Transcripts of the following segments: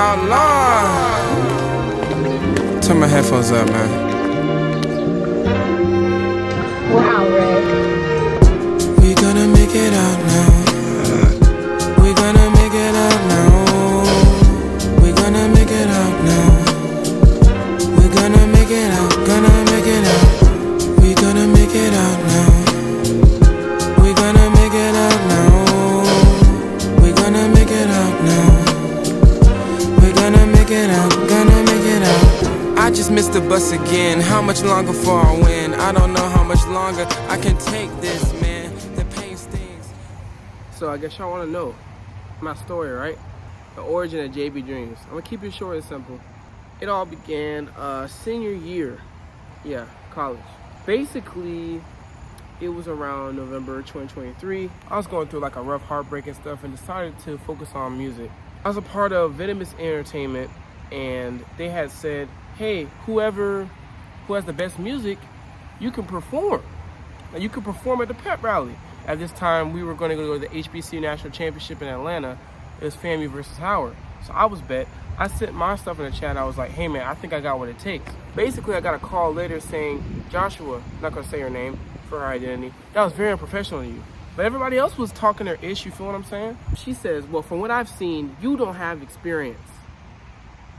Outlaw. Turn my headphones up, man. Wow, Rick. We gonna make it out now. We gonna make it out now. We gonna make it out now. We gonna make it out. Gonna make it out. We gonna make it out now. We gonna make it out now. We gonna make it out now. We gonna make it out. Gonna make it out. I just missed the bus again. How much longer before I win? I don't know how much longer I can take this, man. The pain stings. So I guess y'all want to know my story, right? The origin of JB Dreams. I'm gonna keep it short and simple. It all began senior year, college. Basically, it was around November 2023. I was going through like a rough heartbreak and stuff and decided to focus on music. I was a part of Venomous Entertainment, and they had said, hey, who has the best music, you can perform. Now, you can perform at the pep rally. At this time, we were going to go to the HBCU National Championship in Atlanta. It was FAMU versus Howard. So I was bet. I sent my stuff in the chat. I was like, hey man, I think I got what it takes. Basically, I got a call later saying, Joshua, not gonna say your name for her identity, that was very unprofessional of you. But everybody else was talking their ish, you feel what I'm saying? She says, well, from what I've seen, you don't have experience.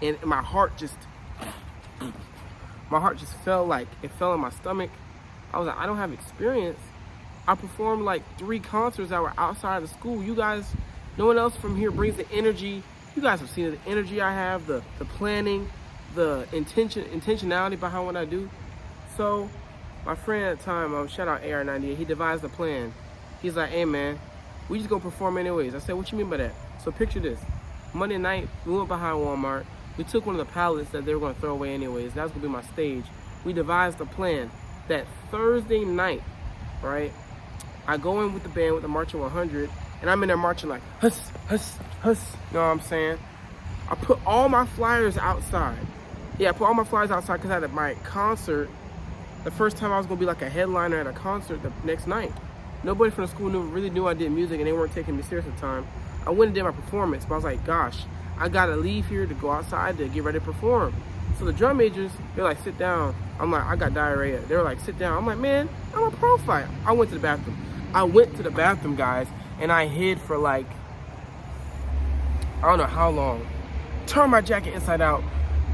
And my heart just felt like, it fell in my stomach. I was like, I don't have experience. I performed like 3 concerts that were outside of the school. You guys, no one else from here brings the energy. You guys have seen the energy I have, the planning, the intentionality behind what I do. So my friend at the time, shout out AR98, he devised a plan. He's like, hey man, we just gonna perform anyways. I said, what you mean by that? So picture this. Monday night, we went behind Walmart. We took one of the pallets that they were gonna throw away anyways. That was gonna be my stage. We devised a plan that Thursday night, right? I go in with the band with the Marching 100, and I'm in there marching like, huss, huss, huss. You know what I'm saying? I put all my flyers outside. Yeah, I put all my flyers outside because I had my concert. The first time I was gonna be like a headliner at a concert the next night. Nobody from the school really knew I did music, and they weren't taking me serious at the time. I went and did my performance, but I was like, gosh, I gotta leave here to go outside to get ready to perform. So the drum majors, they're like, sit down. I'm like, I got diarrhea. They were like, sit down. I'm like, man, I'm a profile. I went to the bathroom. Guys, and I hid for like, I don't know how long. Turned my jacket inside out.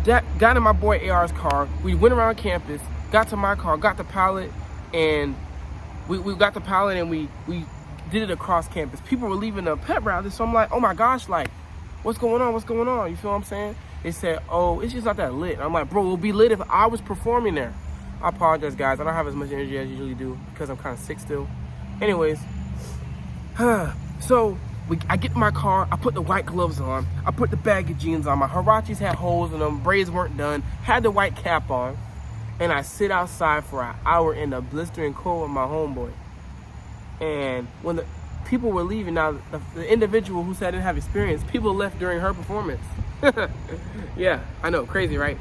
Got in my boy AR's car. We went around campus, got to my car, got the pallet, and we got the pallet and we did it across campus. People were leaving the pep rally, so I'm like, oh my gosh, like, what's going on? What's going on? You feel what I'm saying? They said, oh, it's just not that lit. I'm like, bro, it would be lit if I was performing there. I apologize, guys. I don't have as much energy as I usually do because I'm kind of sick still. Anyways, so I get in my car, I put the white gloves on, I put the baggy jeans on, my Huaraches had holes in them, braids weren't done, had the white cap on, and I sit outside for an hour in the blistering cold with my homeboy. And when the people were leaving, now the individual who said I didn't have experience, people left during her performance. Yeah, I know, crazy, right?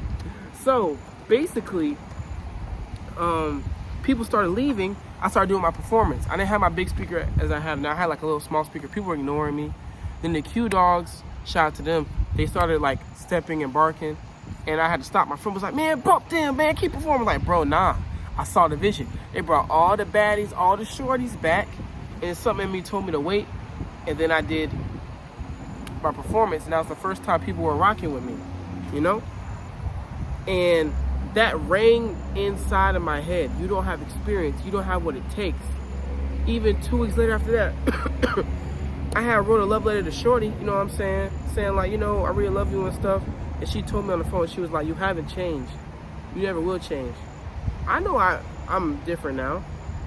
So basically, people started leaving. I started doing my performance. I didn't have my big speaker as I have now. I had like a little small speaker. People were ignoring me. Then the Q Dogs, shout out to them, they started like stepping and barking, and I had to stop. My friend was like, man, bump them, man, keep performing. Like, bro, nah, I saw the vision. They brought all the baddies, all the shorties back, and something in me told me to wait, and then I did my performance, and that was the first time people were rocking with me, you know? And that rang inside of my head. You don't have experience. You don't have what it takes. Even 2 weeks later after that, I had wrote a love letter to Shorty, you know what I'm saying? Saying like, you know, I really love you and stuff. And she told me on the phone, she was like, you haven't changed. You never will change. I know I'm different now,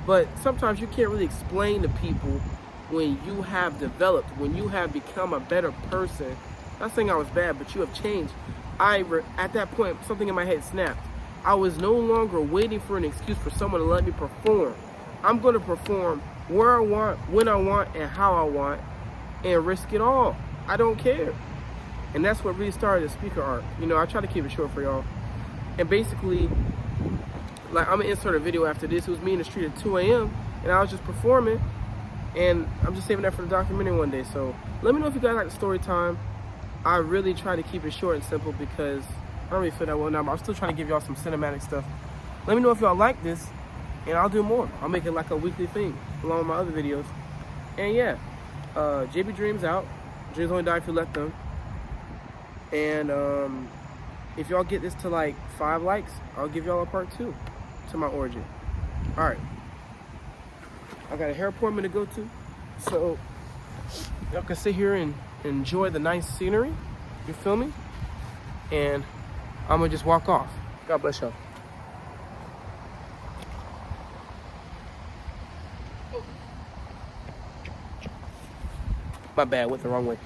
but sometimes you can't really explain to people when you have developed, when you have become a better person. Not saying I was bad, but you have changed. At that point, something in my head snapped. I was no longer waiting for an excuse for someone to let me perform. I'm going to perform where I want, when I want, and how I want, and risk it all. I don't care. And that's what really started the speaker art. You know, I try to keep it short for y'all. And basically, like, I'm going to insert a video after this. It was me in the street at 2 a.m. and I was just performing. And I'm just saving that for the documentary one day. So let me know if you guys like the story time. I really try to keep it short and simple because I don't really feel that well now, but I'm still trying to give y'all some cinematic stuff. Let me know if y'all like this, and I'll do more. I'll make it like a weekly thing along with my other videos. And yeah, JB Dreams out. Dreams only die if you let them. And if y'all get this to like 5 likes, I'll give y'all a part 2 to my origin. All right. I got a hair appointment to go to, so y'all can sit here and enjoy the nice scenery. You feel me? And I'm gonna just walk off. God bless y'all. My bad, went the wrong way.